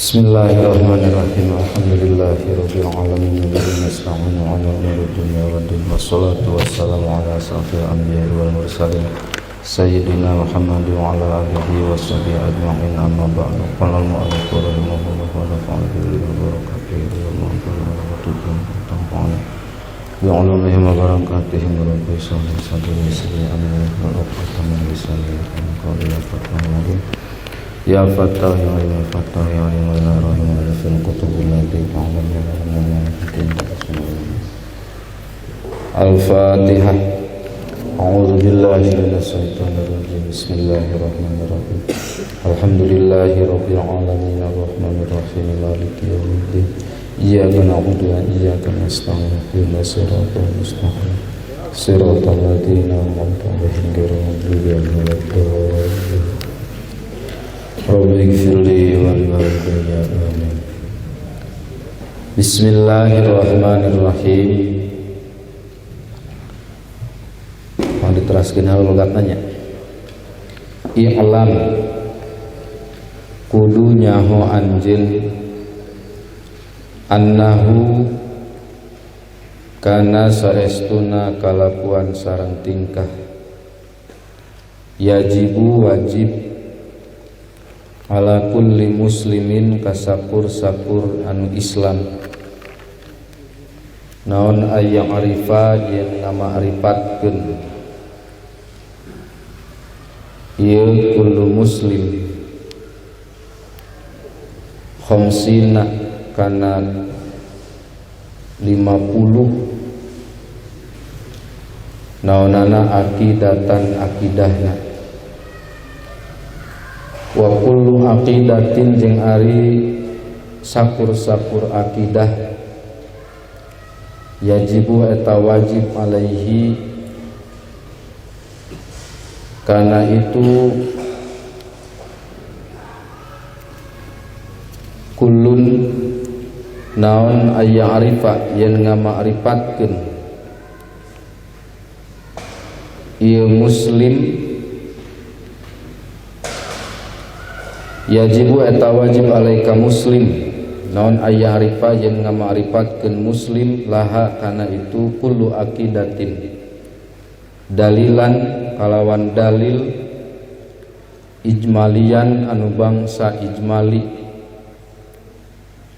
Bismillahirrahmanirrahim. Alhamdulillahirabbil alamin alladzi nasta'inu 'ala umuri dunya waddin wassalatu wassalamu ala asrofil anbiya'i wal mursalin sayyidina Muhammadin wa ala alihi washabihi ajma'in amma ba'du. Qala al-mu'allif rahimahullah wa nafa'ana bihi wa barakatuhu wa bi 'ulumihim wa barakatihim wa rabbi sallallahu alaihi wasallam wa uqtaman lisani qawli fatwa ya fatah ya ilmu fatah ya ilmu rahim wa fil kutubil lati ta'lamu al-fatihah. A'udzu billahi minasy syaithanir rajim. Bismillahirrahmanirrahim. Alhamdulillahi rabbil alamin arrahmanir rahim maliki yaumiddin. Iyyaka na'budu wa iyyaka nasta'in ihdinas siratal mustaqim siratal ladzina an'amta 'alaihim ghairil maghdubi 'alaihim waladdallin. Rabbi ighfirli wa liwalidayya amin. Bismillahirrahmanirrahim. Mau diteraskan hal logatnya. I'lam kudu nyaho anjeun annahu kana saestuna kalakuan sareng tingkah yajibu wajib ala kulli muslimin kasakur-sakur anu Islam naon ayang arifa yen ngama'rifatkeun ieu kullu muslim khamsina kana 50 naonana akidatan akidahna wa kullu aqidatin jeung ari sakur-sakur akidah yajibu eta wajib alaihi kana itu kullun naon aya arifa yen ngama'rifatkeun ieu muslim yajibu eta wajib alaika muslim naon aya arifa yen ngama'rifatkeun muslim laha kana itu kullu aqidatin dalilan kalawan dalil ijmalian anu bangsa ijmali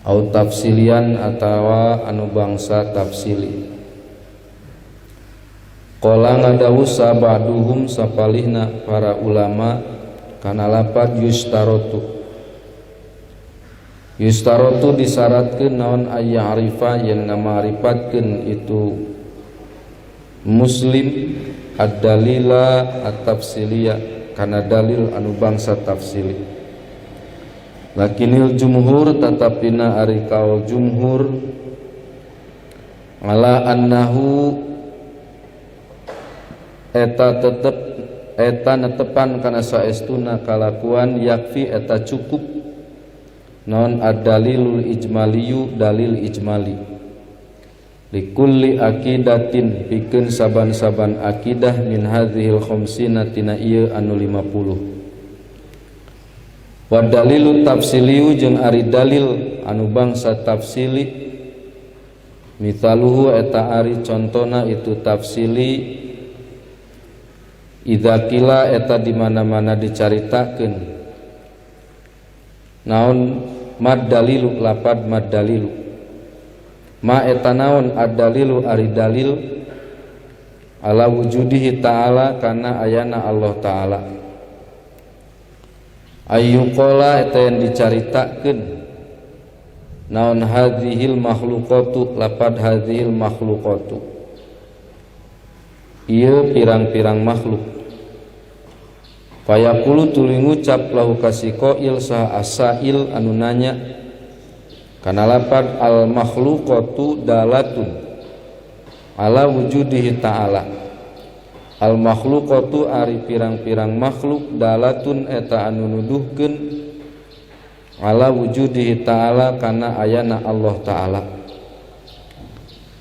au tafsilian atawa anu bangsa tafsili. Qala ngadawu sabaduhum sapalihna para ulama kana lafaz yustarotu disyaratkeun naon aya arifa yen ngamarifatkeun itu muslim ad-dalila at-tafsiliyah kana dalil anu bangsa tafsili. Lakinil jumhur tatapina ari kaul jumhur ala annahu eta netepan kana saestuna kalakuan yakfi eta cukup non ad-dalilul ijmaliyu dalil ijmali likulli aqidatin pikeun saban-saban akidah min hadhil khamsina tina ieu anu 50 wa dalilu tafsiliyu jeung ari dalil anu bangsa tafsili mitaluhu eta ari contona itu tafsili idza qila eta di mana-mana dicaritakeun naon mad dalilu lapad mad dalilu ma eta naon ad-dalilu ari dalil ala wujudihi ta'ala kana ayana Allah ta'ala ayyuqala eta yang dicaritakeun naon hadhil makhluqatu lapad hadhil makhluqatu ieu pirang-pirang makhluk fayaqulu tuluy ngucap lahu kasikoil saha asail anu nanya kana lapad al makhluqatu dalatun ala wujudihi ta'ala al makhluqatu ari pirang-pirang makhluk dalatun eta anu nuduhkeun ala wujudihi ta'ala kana ayana Allah ta'ala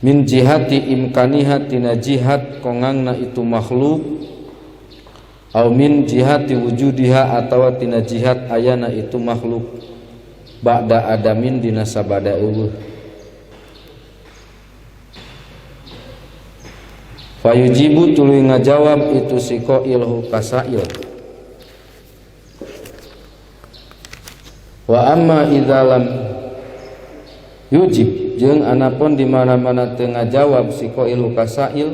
min jihati imkaniha tina jihad kongangna itu makhluk au min jihati wujudiha atawa tina jihad ayana itu makhluk ba'da adamin dina sabada eueuh. Fayujibu tuluy ngajawab itu si qail hu kasail. Wa amma idza lam yujib jeung anapun di mana-mana teu ngajawab si qail hu kasail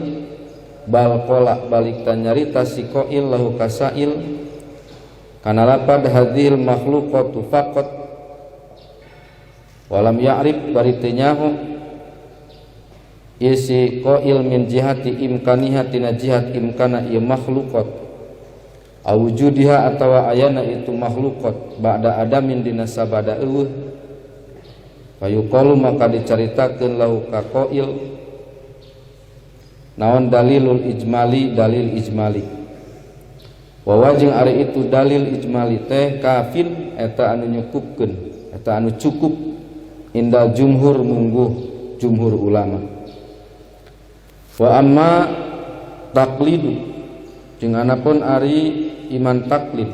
bal qala balik tanyarita si qail lahu kasail kana lapad hadhil makhluqatu faqat walam ya'rif bari teu nyaho isi qail min jihati imkaniha tina jihat imkana ieu makhluqat awujudiha atawa ayana itu makhluqat ba'da adamin dina sabada eueuh fayuqalu maka dicaritakeun lahu ka qail naon dalilul ijmali dalil ijmali wa wajing ari itu dalil ijmali teh kafin eta anu nyukupkeun eta anu cukup indal jumhur mungguh jumhur ulama. Wa amma taqlidu jeung anapun ari iman taklid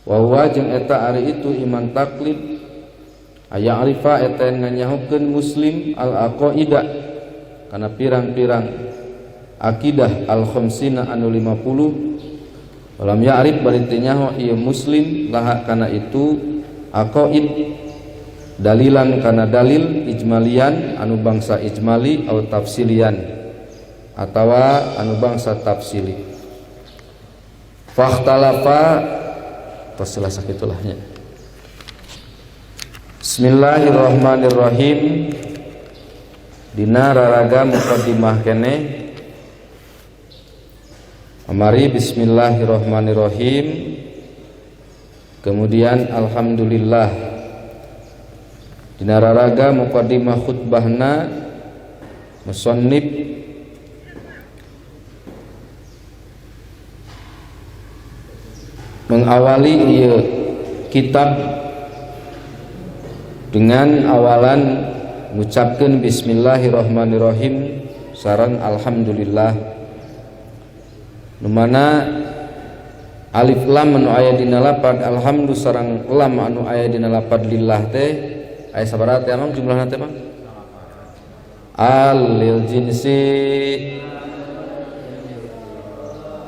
wa huwa jeung eta ari itu iman taklid aya arifa eta nganyahokeun muslim al aqaida kana pirang-pirang akidah al khamsina anu 50 walam ya'rif bari teu nyaho ieu muslim laha kana itu aqaid dalilan kana dalil ijmalian anu bangsa ijmali atau tafsilian atawa anu bangsa tafsili fakhtalafa terselah sakitulahnya. Bismillahirrahmanirrahim. Dina raraga muqaddimah kene amari bismillahirrahmanirrahim kemudian alhamdulillah. Dina raraga muqaddimah khutbahna musannif mengawali ieu kitab dengan awalan ngucapkeun bismillahirrahmanirrahim sareng alhamdulillah nu mana alif lam anu aya dina lapad alhamdu sareng lam anu aya dina lapad lillah teh aya sabaraha teh emang jumlahna teh mah al lil jinsi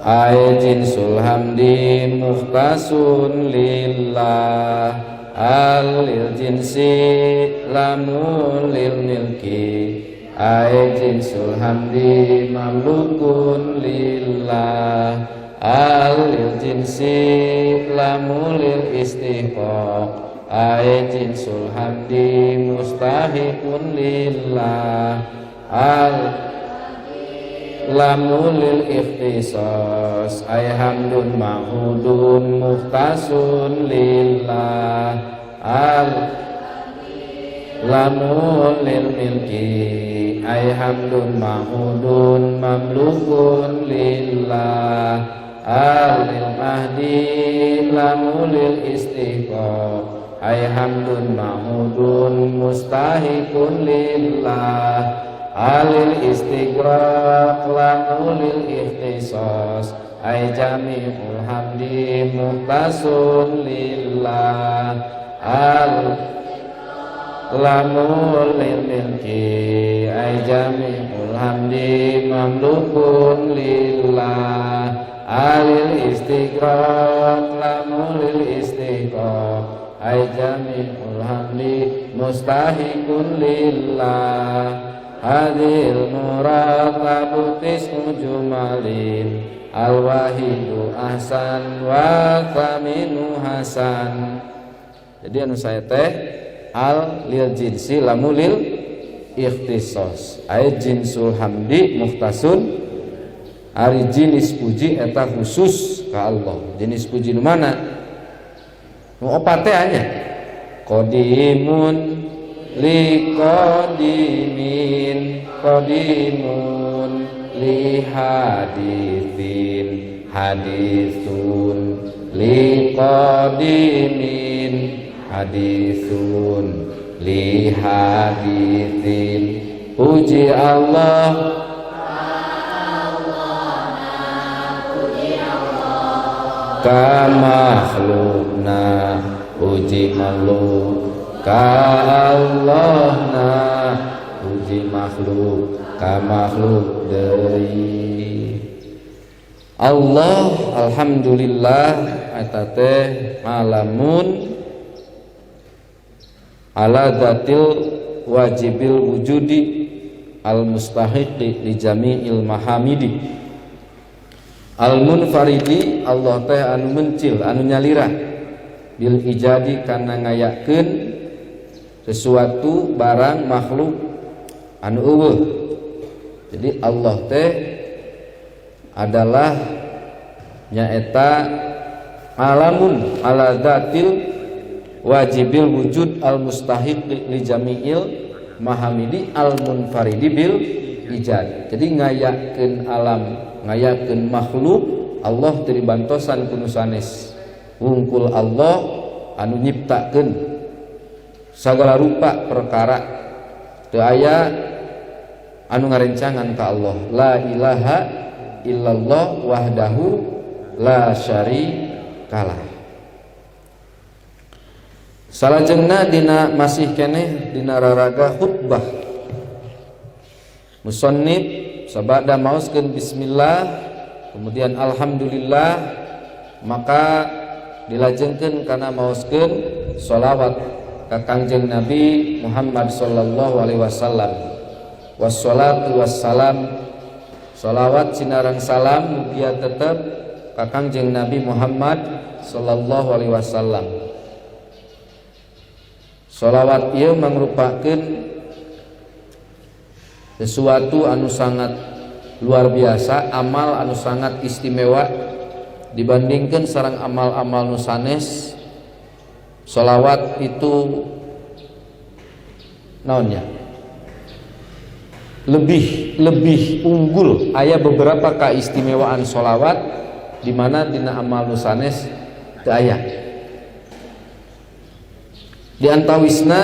ay jinsul hamdi mukhtasun lillah al lil jinsi lamun lil milki ay jinsul hamdi mamlukun lillah al lil jinsi lamun lil istihqaq ay jinsul hamdi mustahiqun lillah al lamun lil ikhtisas ay hamdun mahudun muhtasun lillah al lamun lil milki ay hamdun mahudun mamlukun lillah al lil mahdi lamun lil istihqaq ay hamdun mahudun mustahiqun lillah alil istighraq lanulil ikhtisas ay jami'ul hamdi muhtasun lillah al lamul lil milki ay jami'ul hamdi mamlukun lillah alil istighraq lanulil istihqaq ay jami'ul hamdi mustahiqun lillah hadil muratabu tismu jumalin al-wahidu ahsan wa thaminu hasan. Jadi anu saya teh al lil jinsi lamu lil ikhtisas ay jinsul hamdi muhtasun ari jenis puji eta khusus ka Allah. Jenis puji nu mana? Nu opat teh anya qadimun li qadimin qadimun li hadithin hadithun li qadimin hadithun li hadithin. Puji Allah ka makhlukna puji makhluk ka Allah na puji makhluk ka makhluk deui. Allah alhamdulillah eta teh malamun ala dzatil wajibil wujudi al mustahiqi li jami'il mahamidi al munfaridi Allah teh anu mencil anu nyalira bil ijadi kana ngayakeun sesuatu barang makhluk anu eueuh. Jadi Allah teh adalah nyaeta alamun ala dzatil wajibil wujud al mustahiq li jami'il mahamidi al munfaridi bil ijad. Jadi ngayakeun alam, ngayakeun makhluk Allah teu dibantosan ku nu sanes. Wungkul Allah anu nyiptakeun sagala rupa perkara teu aya anu ngarencangan ka Allah. La ilaha illallah wahdahu la syarikalah. Salajengna dina masih keneh dina raraga khutbah musannif sabada maoskeun bismillah kemudian alhamdulillah maka dilajengkeun kana maoskeun sholawat ka Kangjeng Nabi Muhammad sallallahu alaihi wasallam. Wassalatu wassalam sholawat sinarang salam mugia tetep ka Kangjeng Nabi Muhammad sallallahu alaihi wasallam. Sholawat ieu mangrupakeun sesuatu anu sangat luar biasa, amal anu sangat istimewa dibandingkan sareng amal-amal nu sanes. Sholawat itu naonnya lebih unggul. Aya beberapa keistimewaan sholawat di mana dina amal nu sanes teu aya. Di antawisna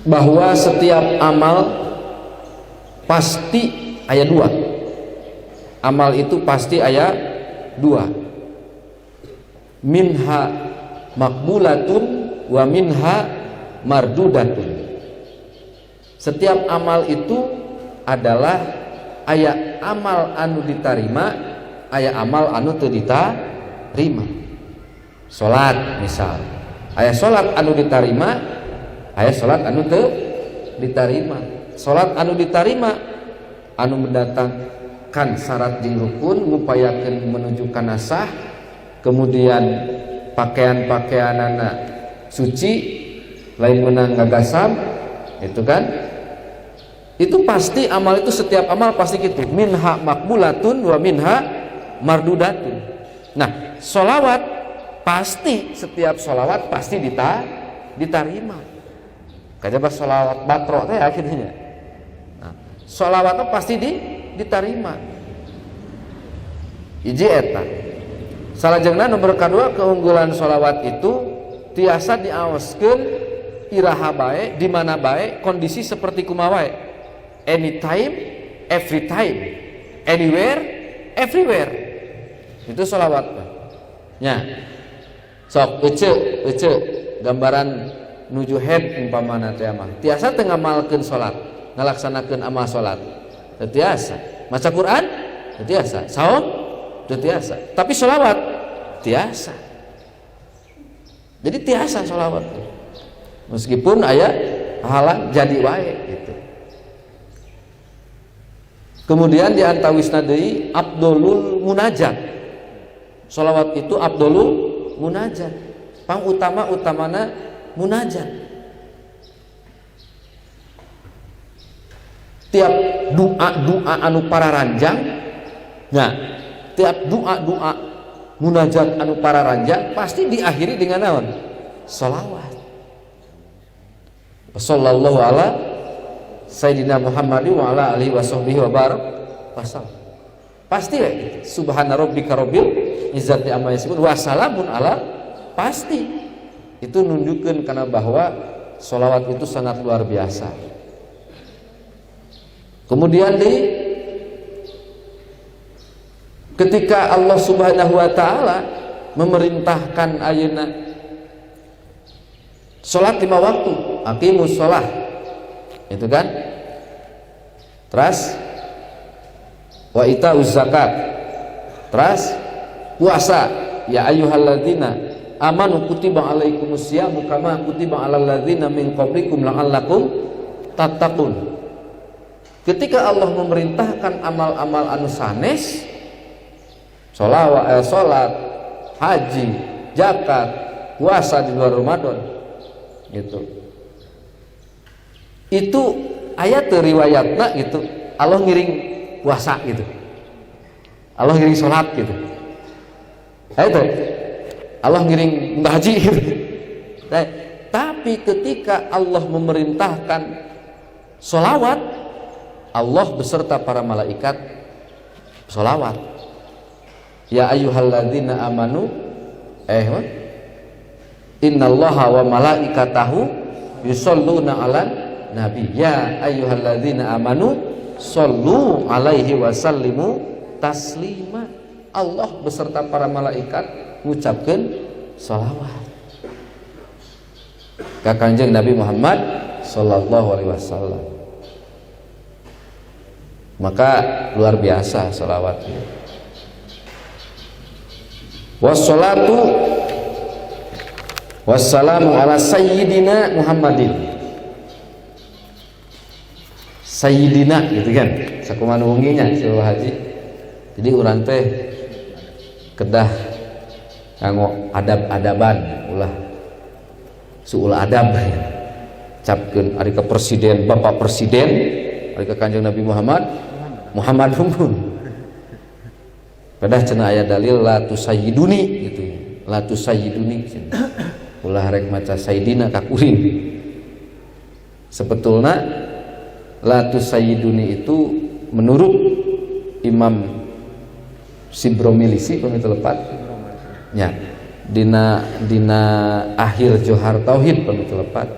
bahwa setiap amal pasti aya dua. Amal itu pasti aya dua. Minha makbulatun wa minha mardudatun. Setiap amal itu adalah aya amal anu ditarima, aya amal anu teu ditarima. Salat misal, aya salat anu ditarima, aya salat anu teu ditarima. Salat anu ditarima anu mendatangkan syarat jeung rukun, ngupayakeun menuju kana sah, kemudian pakaian-pakaianana suci, lain meunang gagasam, itu kan? Itu pasti amal itu, setiap amal pasti gitu. Minha makbulatun wa minha mardudatun. Nah, sholawat pasti, setiap sholawat pasti diterima. Kajaba sholawat batro teh akhirnya. Nah, sholawatnya pasti diterima. Hiji eta. Salajengna nomor kedua, keunggulan sholawat itu tiasa diaoskeun iraha bae, di mana bae, kondisi seperti kumaha wae. Anytime, every time, anywhere, everywhere. Itu sholawat. Nya. Sok ece gambaran nuju head umpamana teh mah. Tiasa teu ngamalkeun salat, ngalaksanakeun amal salat. Teu tiasa. Maca Quran? Teu tiasa. Saum? Teu tiasa. Tapi sholawat tiasa. Jadi tiasa sholawat. Meskipun aya halang jadi wae gitu. Kemudian di antawisna deui afdholul munajat. Sholawat itu afdholul munajat, pang utamana munajat. Tiap doa anu pararanjang, nah tiap doa munajat anu pararanjang pasti diakhiri dengan naon? Sholawat. Sallallahu ala Sayyidina Muhammadin wa ala alihi washabbihi wa barak wasallam. Pasti ya gitu. Subhana rabbika rabbil izzati amma yasifun wa salamun ala, pasti itu nunjukkan karena bahwa sholawat itu sangat luar biasa. Kemudian di ketika Allah Subhanahu wa taala memerintahkan ayeuna salat 5 waktu, aqimus shalah, itu kan. Terus wa itauz zakat, terus puasa, ya ayyuhalladzina amanu kutiba alaikumus syamu kama kutiba alal ladzina min qablikum la'allakum tattaqun. Ketika Allah memerintahkan amal-amal anu sanes, salat, haji, zakat, puasa di luar Ramadan, gitu. Itu ayat riwayatna gitu. Allah ngiring puasa gitu. Allah ngiring salat gitu. Itu Allah ngiring haji gitu. Nah, tapi ketika Allah memerintahkan sholawat, Allah beserta para malaikat sholawat. Ya ayyuhalladzina amanu innallaha wa malaikatahu yusholluna 'alan nabi. Ya ayyuhalladzina amanu shollu 'alaihi wa sallimu taslima. Allah beserta para malaikat mengucapkan sholawat ka Kanjeng Nabi Muhammad sallallahu alaihi wasallam. Maka luar biasa sholawatnya. Wassalatu wassalamu ala sayyidina Muhammadin. Sayyidina gitu kan, sakumaha wunginya Syekh Haji. Jadi urang teh kedah kanggo adab-adaban ulah suul adab capkeun ari ka presiden, bapak presiden, ari ka Kanjeng Nabi Muhammad unggul. Kedah cenah aya dalil la tusayyiduni gitu. La tusayyiduni ulah rek maca sayyidina ka kuring. Sebetulna la tusayyiduni itu menurut Imam Sibromilisi pemitelepat nya dina akhir Johar Tauhid pemitelepat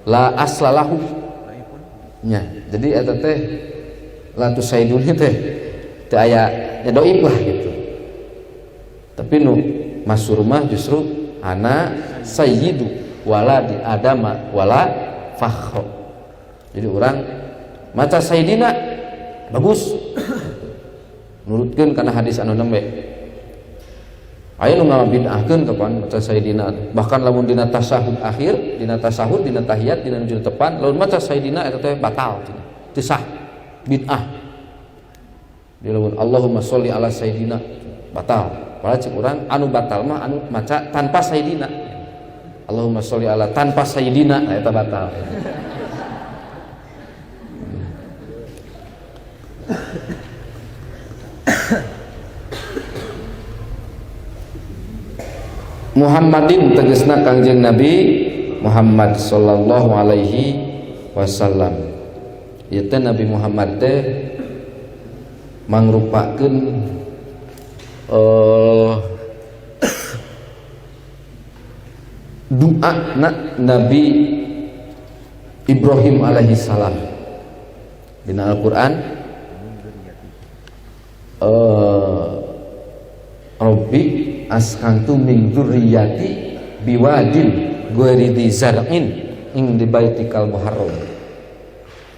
la aslalahu nya. Jadi eta teh la tusayyiduni teh teu aya nya dhaif lah gitu. Tapi nu masyhur mah justru ana sayyidu waladi adama wala fakhra. Jadi orang maca sayyidina bagus nurutkeun kana hadis anu nembe. Aya nu ngabid'ahkeun kapan maca sayyidina, bahkan lamun dina tasyahud akhir, dina tasyahud, dina tahiyat, dina nujul tepan, lamun maca sayyidina eta teh batal cenah. Teu sah, bid'ah. Di lamun Allahumma sholli ala sayyidina batal. Padahal cek urang anu batal mah anu maca tanpa sayyidina. Allahumma sholli ala tanpa sayyidina eta batal. Muhammadin tegasna Kangjeng Nabi Muhammad sallallahu alaihi wasallam. Ieu teh Nabi Muhammad teh mangrupakeun doa Nabi Ibrahim alaihi salam dina Al-Qur'an. Rabbi askantu min dzurriyyati biwadin ghairi dzi zar'in ing di baitikal muharram.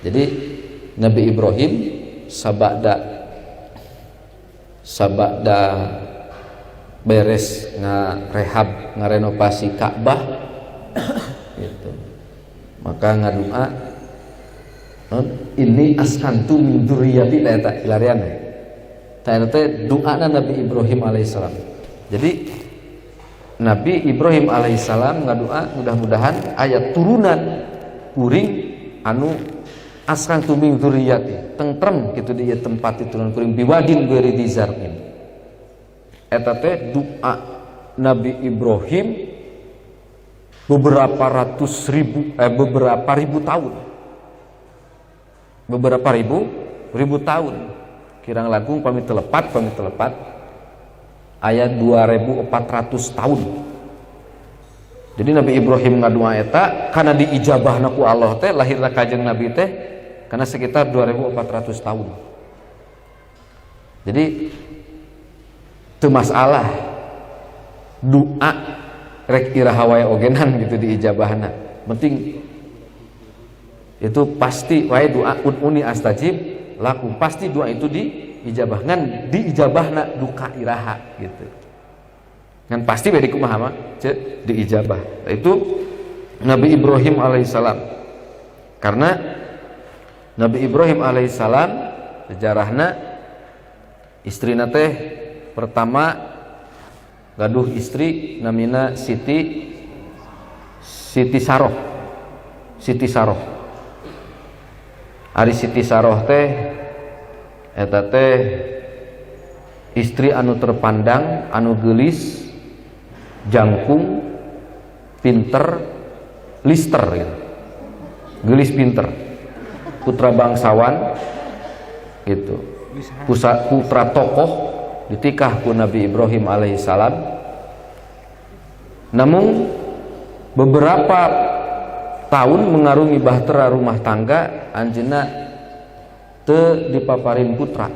Jadi Nabi Ibrahim sabada beres ngarehab ngarenovasi Ka'bah gitu. Maka ngadua ini askantu min dzurriyyati eta ilarian. Teh doana Nabi Ibrahim alaihissalam. Jadi Nabi Ibrahim alaihissalam ngadoa mudah-mudahan ayat turunan kuring anu askan tuming dzurriyyati tentrem kitu di tempat turunan kuring biwadin ghairi dzi zar'in. Eta teh doa Nabi Ibrahim beberapa ribu tahun. Beberapa ribu tahun. Kirang langkung pamit telepat ayat 2400 tahun. Jadi Nabi Ibrahim ngadua eta karena diijabahna ku Allah teh lahirna Kanjeng Nabi teh karena sekitar 2400 tahun. Jadi teu masalah doa rek iraha wae ogenan gitu di ijabahna, penting itu pasti wae doa uni astajib lakum, pasti doa itu diijabah ngan diijabahna duka iraha gitu ngan pasti beda kumaha mah ceu diijabah. Itu Nabi Ibrahim alaihissalam, karena Nabi Ibrahim alaihissalam sejarahna istrina teh pertama gaduh istri namina Siti Saroh. Ari Siti Saroh teh eta teh istri anu terpandang, anu geulis, jangkung, pinter, lister gitu. Geulis pinter, putra bangsawan gitu. Putra tokoh ditikah ku Nabi Ibrahim alaihissalam. Namun beberapa tahun mengarungi bahtera rumah tangga anjeunna teu dipaparin putra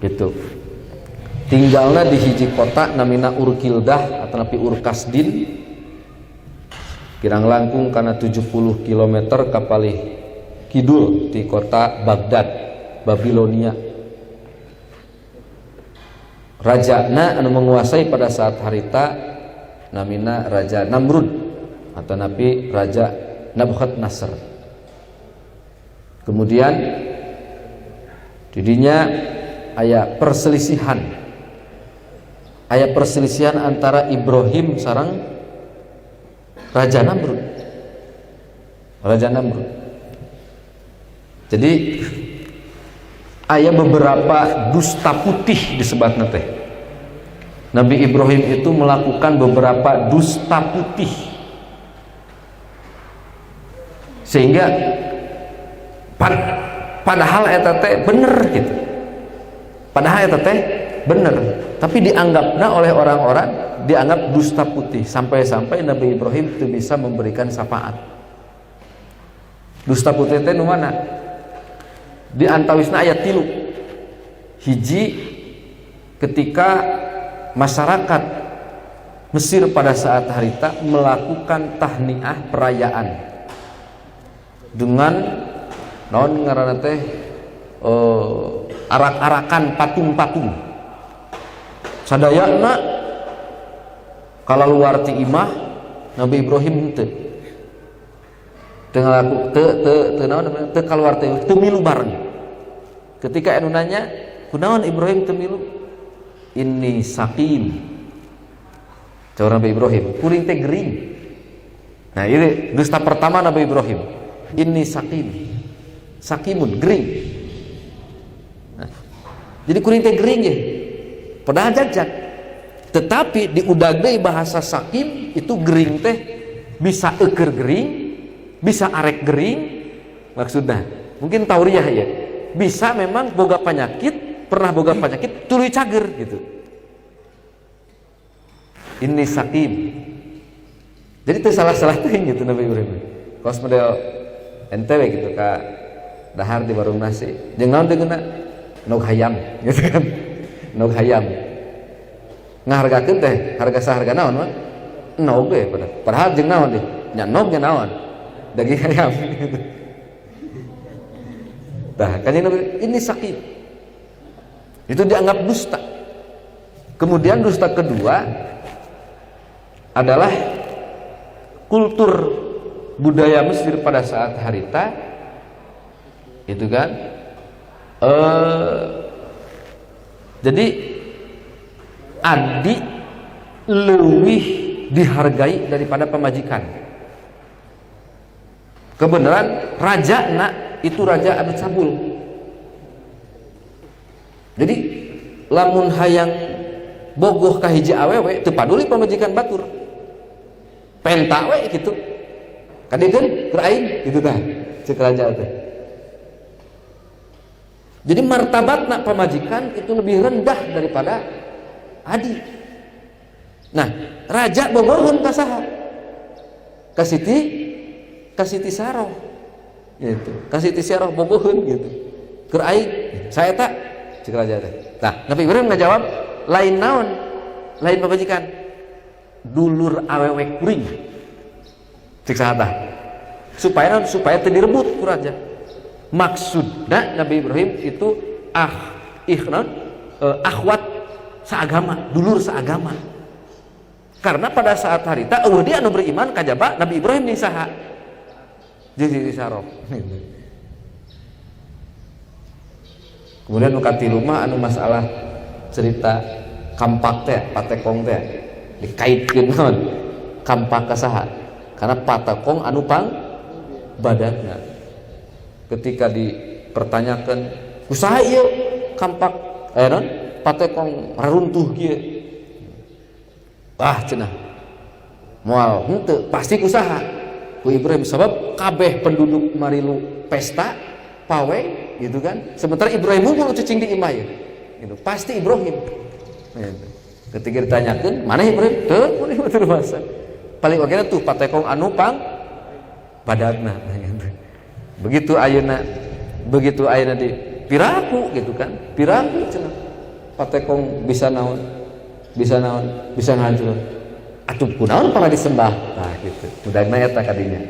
gitu. Tinggalna di hiji kota namina Urkildah atau napi Urkasdin, kirang langkung kana 70 km kapalih kidul di kota Baghdad, Babilonia. Rajana anu menguasai pada saat harita namina Raja Namrud atau napi Raja Nabukadnasar. Kemudian didinya aya perselisihan antara Ibrahim sareng Raja Namrud. Jadi aya beberapa dusta putih disebutna teh. Nabi Ibrahim itu melakukan beberapa dusta putih sehingga padahal eta teh bener gitu. Padahal eta teh bener, tapi dianggapna oleh orang-orang dianggap dusta putih sampai-sampai Nabi Ibrahim itu bisa memberikan syafaat. Dusta putih teh nu mana? Di antawisna ayat 3. Hiji, ketika masyarakat Mesir pada saat harita melakukan tahniah perayaan dengan naon ngaranna teh arak-arakan patung-patung. Sadayana kalaluar ti imah Nabi Ibrahim teu kaluar teu milu bareng. Ketika anu nanya, kunaon Ibrahim teu milu? Inni sakim. Cara Nabi Ibrahim, kuring teh gering. Nah, ini dusta pertama Nabi Ibrahim. Inni sakim. Sakimun gering. Nah, jadi kuring teh gering ya. Padahal jajak. Tetapi di udag deui bahasa sakim itu gering teh bisa eukeur gering, bisa arek gering, maksudnya mungkin tauriah ya, bisa memang boga penyakit, pernah boga penyakit tuluy cager gitu. Ini sakim. Jadi itu salah-salah teuing gitu Nabi Ibrahim. Kos model NTW gitu ka dahar di warung nasi. Jeung naon teh geuna? Nog hayam gitu kan. Nog hayam. Ngahargakeun teh harga saharga naon mah? Nog we padahal jeung naon teh? Nya nog nya naon? Daging ayam gitu. Nah, kan ini sakit. Itu dianggap dusta. Kemudian dusta kedua adalah kultur budaya Mesir pada saat harita itu kan jadi adik lebih dihargai daripada pemajikan. Kebenaran raja nak itu raja adu cabul. Jadi lamun hayang bogoh ka hiji awewe teu paduli pamajikan batur. Penta we gitu. Kadikeun keur aing gitu tah ceuk raja teh. Jadi martabatna pamajikan itu lebih rendah daripada adi. Nah, raja bogoheun ka saha? Ka Siti Saroh gitu. Ka Siti Saroh bogoheun gitu. Keur aing saeta ceuk raja teh. Nah, Nabi Ibrahim ngajawab, lain naon? Lain babajikan. Dulur awewe kuring. Cik sahatah. Supaya teu direbut ku raja. Maksudna Nabi Ibrahim itu akhwat seagama, dulur seagama. Karena pada saat harita dia anu beriman kajaba Nabi Ibrahim ning saha? Jeung Sarah. Kemudian nu katilu mah anu masalah cerita kampak teh, patekong teh dikaitkeun naon? Kampak ka saha? Karena patekong anu pang badanna. Ketika dipertanyakan, "Kusaha ieu kampak non patekong raruntuh kieu?" Cenah. Moal henteu pasti kusaha? Ku Ibrahim sabab kabeh penduduk marilu pesta pawe gitu kan. Sementara Ibrahim mulu cicing di imah ya. Gitu. Pasti Ibrahim. Gitu. Ketika ditanyakan, "Mana Ibrahim?" Teu mun teu masa. Paling oge tuh patekong anu pang badagna gitu. Begitu ayeuna di piraku gitu kan. Piraku cenah. Patekong bisa naon? Bisa ngancur. Atuh kunaon para disembah. Nah gitu. Mudahna eta kadinya.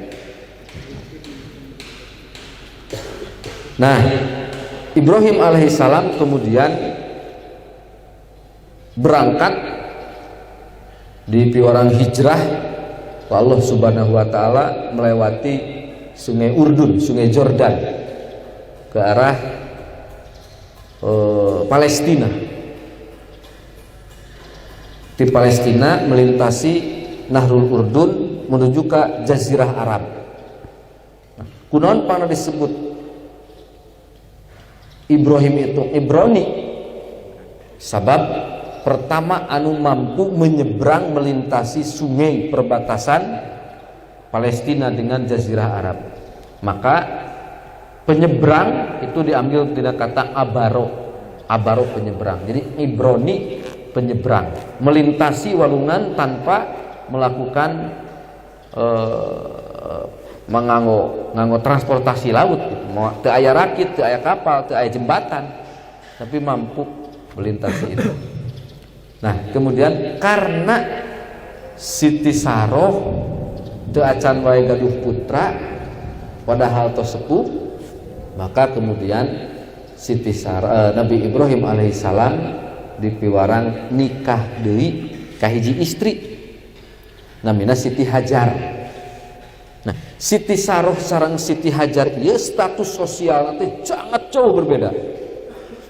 Nah, Ibrahim alaihissalam kemudian berangkat di piwuran hijrah Allah Subhanahu wa taala melewati Sungai Urdun, Sungai Jordan ke arah Palestina. Di Palestina melintasi Nahrul Urdun menuju ke Jazirah Arab. Kunaon pangna disebut Ibrahim itu Ibrani? Sabab pertama anu mampu menyeberang melintasi sungai perbatasan Palestina dengan Jazirah Arab. Maka penyeberang itu diambil tidak kata abaro penyeberang. Jadi Ibrani penyeberang, melintasi walungan tanpa melakukan nganggo transportasi laut gitu. Teu aya rakit, teu aya kapal, teu aya jembatan, tapi mampu melintasi itu. Nah, kemudian karena Siti Saroh teu acan wae gaduh putra padahal tos sepuh, maka kemudian Nabi Ibrahim alaihissalam dipiwarang nikah deui ka hiji istri namina Siti Hajar. Nah, Siti Saroh sareng Siti Hajar ieu status sosial teh sangat jauh berbeda.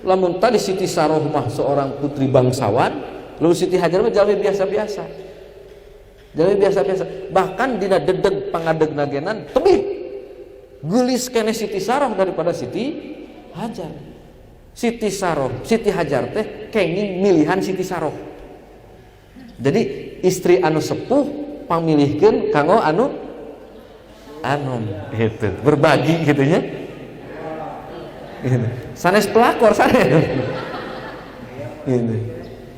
Lamun tadi Siti Saroh mah seorang putri bangsawan, lalu Siti Hajar mah jalmi biasa-biasa. Bahkan dina dedeg pangadegna genan tebih geulis keneh Siti Saroh daripada Siti Hajar. Siti Hajar teh kenging milihan Siti Saroh. Jadi istri anu sepuh pamilihkeun kanggo anu anom gitu. Berbagi gitu nya. Gitu. Sanes pelakor sanes. Gitu.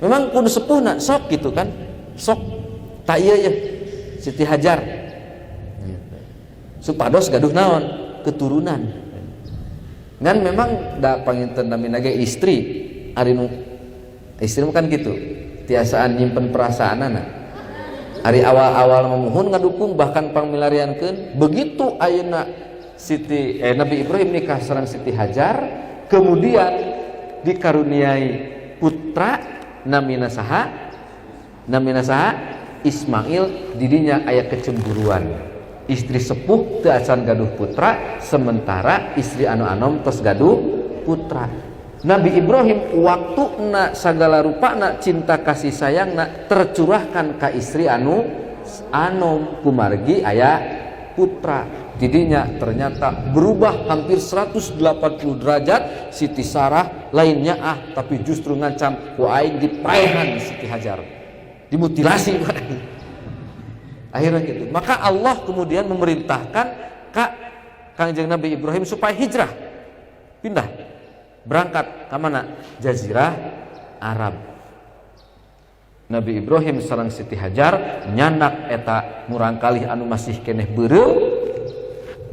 Memang kudu sepuhna sok gitu kan. Sok tak iya ya Siti Hajar. Gitu. Supados gaduh naon? Keturunan. Ngan memang da panginten namina ge istri ari nu istri kan gitu tiasaan nyimpen perasaanana ari awal-awal memuhun ngadukung bahkan pangmilariankeun begitu ayeuna Nabi Ibrahim nikah sareng Siti Hajar kemudian dikaruniai putra namina saha Ismail didinya aya kecemburuan. Istri sepuh teu acan gaduh putra sementara istri anu anom tos gaduh putra. Nabi Ibrahim waktuna sagala rupana cinta kasih sayangna tercurahkan ka istri anu anom kumargi aya putra. Didinya ternyata berubah hampir 180 derajat. Siti Sarah lainnya tapi justru ngancam ku aing dipaehan Siti Hajar dimutilasi akhirnya gitu. Maka Allah kemudian memerintahkan Kangjeng Nabi Ibrahim supaya hijrah, pindah, berangkat ke mana? Jazirah Arab. Nabi Ibrahim sareng Siti Hajar nyanak eta murangkalih anu masih keneh beureum,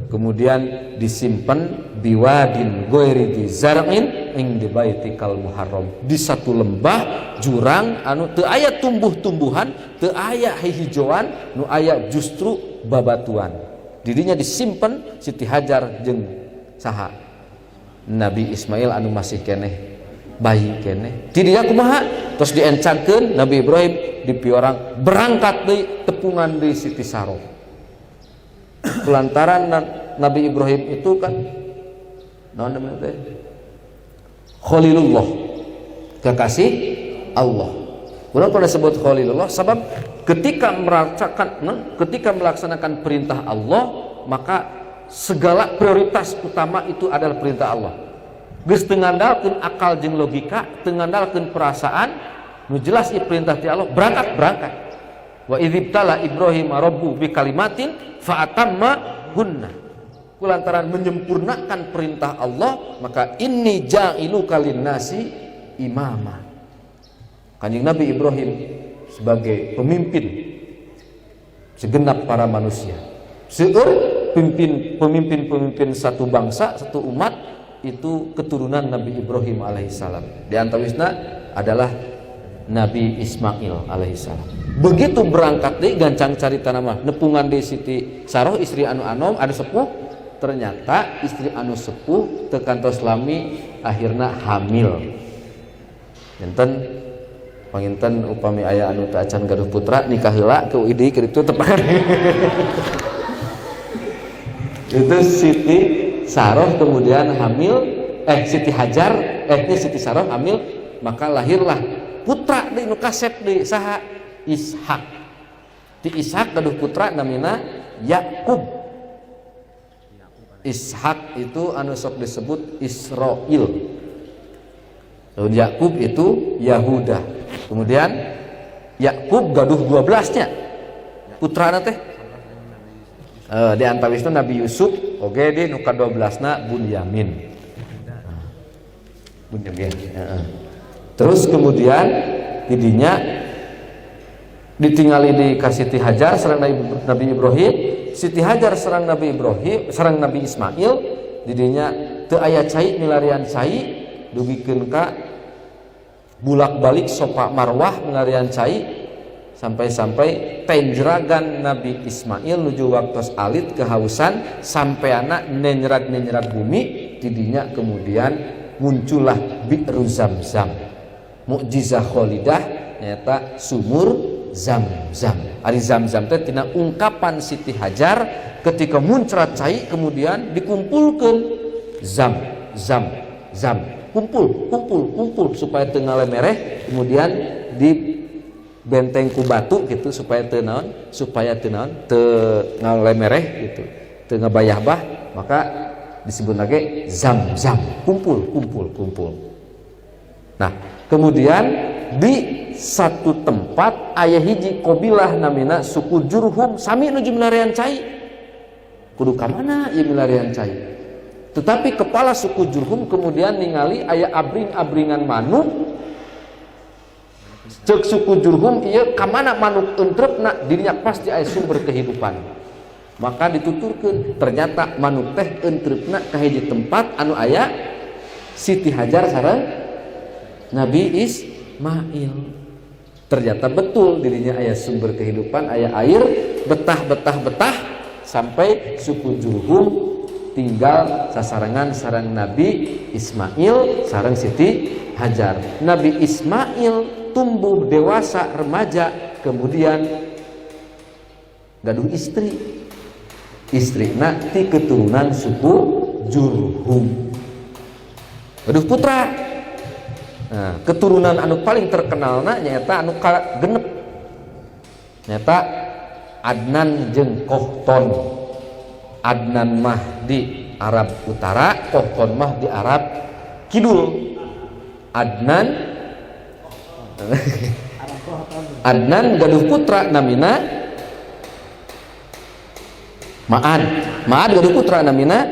kemudian disimpen biwadin ghairi zar'in ing di baitikal muharram, di satu lembah jurang anu teu aya tumbuh-tumbuhan, teu aya hijauan, nu aya justru babatuan. Didinya disimpen Siti Hajar jeung saha Nabi Ismail anu masih keneh bayi keneh. Ti dinya kumaha? Tos diencangkeun Nabi Ibrahim di piorang berangkat deui tepungan deui Siti Saroh. Kulantaran Nabi Ibrahim itu kan naon namanya teh? Khalilullah, kekasih Allah. Kenapa disebut Khalilullah? Sebab ketika melaksanakan perintah Allah, maka segala prioritas utama itu adalah perintah Allah. Geus teu ngandalkeun akal jeung logika, teu ngandalkeun perasaan, nu jelas ieu perintah ti Allah, berangkat. Wa idzibtala Ibrahim rabbu bi kalimatin fa atammahunna. Kulantaran menyempurnakan perintah Allah, maka inni ja'iluka linnasi imama. Kanjeng Nabi Ibrahim sebagai pemimpin segenap para manusia. Seueur pemimpin satu bangsa, satu umat itu keturunan Nabi Ibrahim alaihissalam. Di antawisna adalah Nabi Ismail alaihissalam. Begitu berangkat deui gancang carita nama nepungan deui Siti Saroh istri anu anom anu sepuh. Ternyata istri anu sepuh teu kantos lami akhirna hamil. Panginten upami aya anu teu acan gaduh putra nikah heula ke UID kitu tepakan. Itu Siti Saroh kemudian hamil, Siti Hajar, Siti Saroh hamil, maka lahirlah putra deui nu kasep deui saha? Ishak. Ti Ishak gaduh putra namina Yakub. Ishak itu anu sok disebut Israil. Lalu Yakub itu Yahuda. Kemudian Yakub gaduh 12-nya putrana teh. Di antawisna Nabi Yusuf oge di nu ka-12na Bunyamin. Terus kemudian didinya ditinggali di Siti Hajar sareng Nabi Ibrahim. Siti Hajar sareng Nabi Ibrahim sareng Nabi Ismail didinya teu aya cai milarian cai dugikeun ka bulak-balik Safa Marwah milarian cai sampai tenjeragan Nabi Ismail nuju waktos alit kehausan sampai anak nenyerat bumi didinya kemudian muncullah Bi'ru Zamzam, mukjizah khalidah nyata sumur Zam-zam. Ari Zam-zam teh tina ungkapan Siti Hajar ketika muncrat cai kemudian dikumpulkeun zam kumpul supaya teu ngalemereh kemudian dibenteng ku batu gitu supaya teu naon teu ngalemereh gitu teu ngabayah-bah maka disebut lagi zam-zam kumpul. Nah kemudian di satu tempat aya hiji qabilah namina suku Jurhum sami nuju milarian cai. Kudu ka mana ieu milarian cai? Tetapi kepala suku Jurhum kemudian ningali aya abring-abringan manuk. Ceuk suku Jurhum ieu ka mana manuk entrepna dirinya pasti aya sumber kehidupan. Maka dituturkeun ternyata manuk teh entrepna ka hiji tempat anu aya Siti Hajar sareng Nabi Ismail. Ternyata betul dirinya aya sumber kehidupan, aya air, betah sampai suku Jurhum tinggal sasarangan sareng Nabi Ismail sareng Siti Hajar. Nabi Ismail tumbuh dewasa remaja kemudian gaduh istrina ti keturunan suku Jurhum. Gaduh putra. Nah, keturunan anu paling terkenalna nyata anu genep nyata Adnan jeung Kohton. Adnan mah di Arab Utara, Kohton mah di Arab Kidul. Adnan gaduh putra namina Ma'ad gaduh putra namina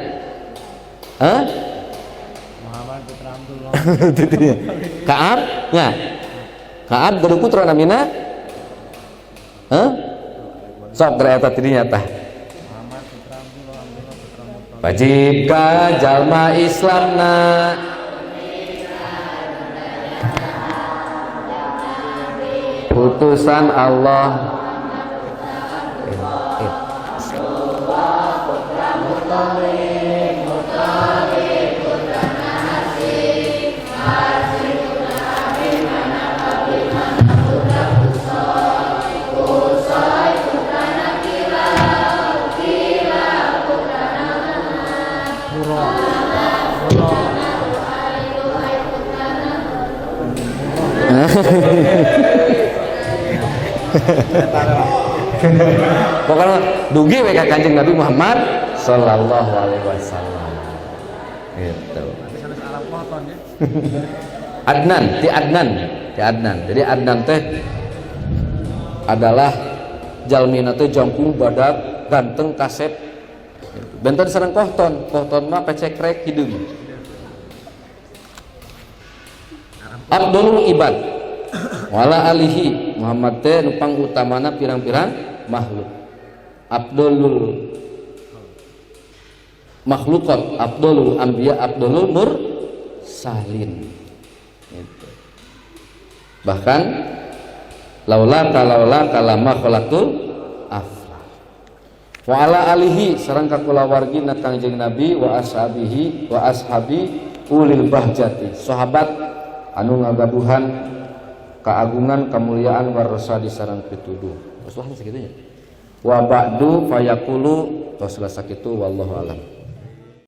Kaab nya Kaab gaduh putra namina sok gara eta tidinya tah wajib ka jalma Islamna utusan Allah. Pokoknya dugi we ka Kanjeng Nabi Muhammad sallallahu alaihi wasallam. Gitu. Adnan, ti Adnan. Jadi Adnan teh adalah jalmina teh jangkung badak ganteng kasep. Benten sareng kohton mah pecekrek hideung. Abdul ibad wala alihi Muhammad teh nu pangutamana pirang-pirang makhluk. Abdulul makhlukat, Abdulul anbiya, Abdulul mursalin. Gitu. Bahkan laula kalama khalaqul afla. Wa ala alihi sareng kakulawargina Kangjeng Nabi wa ashabi ulil bahjati, sahabat anu ngagaduhan keagungan kemuliaan warasadi sareng pituduh. Rasulullah segitunya. Wa ba'du fayaqulu tos sakitu wallahu alam.